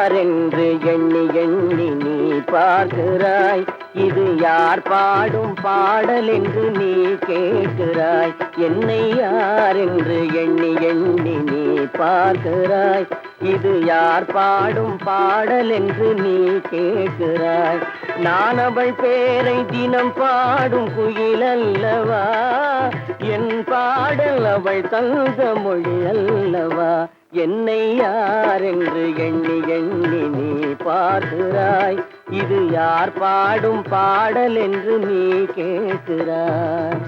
யார் என்று எண்ணி எண்ணி நீ பார்க்கிறாய். இது யார் பாடும் பாடல் என்று நீ கேட்கிறாய். என்னை யார் என்று எண்ணி எண்ணி நீ பார்க்கிறாய். இது யார் பாடும் பாடல் என்று நீ கேட்கிறாய். நான் அவள் பேரை தினம் பாடும் குயில் அல்லவா, என் பாடல் அவள் தந்த மொழி அல்லவா. என்னை யார் என்று எண்ணி எண்ணி நீ பார்க்கிறாய். இது யார் பாடும் பாடல் என்று நீ கேட்கிறாய்.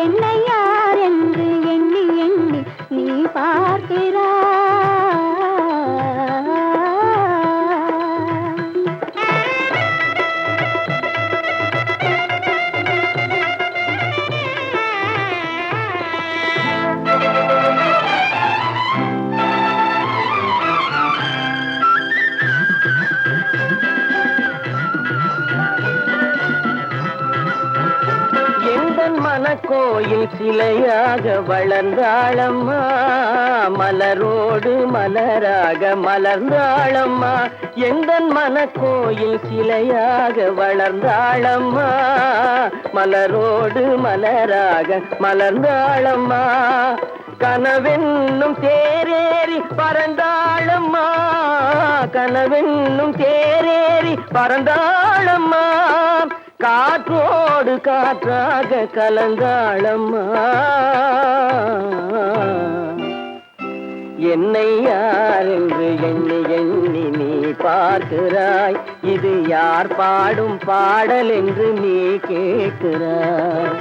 என்னை யார் என்று எண்ணி எண்ணி நீ பார்க்கிறாய். மனக்கோயில் சிலையாக வளர்ந்தாளம்மா, மலரோடு மலராக மலர்ந்தாளம்மா. எந்தன் மனக்கோயில் சிலையாக வளர்ந்தாளம்மா, மலரோடு மலராக மலர்ந்தாளம்மா. கனவென்னும் தேரேறி பறந்தாளம்மா, கனவென்னும் தேரேறி பறந்தாளம்மா. காற்றோடு காற்றாக கலந்தாளம்மா. என்னை யார் என்று எண்ணி எண்ணி நீ பார்க்கிறாய். இது யார் பாடும் பாடல் என்று நீ கேட்கிறாய்.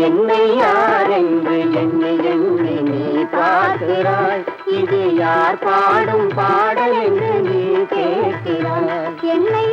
என்னை யார் என்று எண்ணி எண்ணி நீ பார்க்கிறாய். இது யார் பாடும் பாடல் என்று நீ கேட்கிறாய். என்னை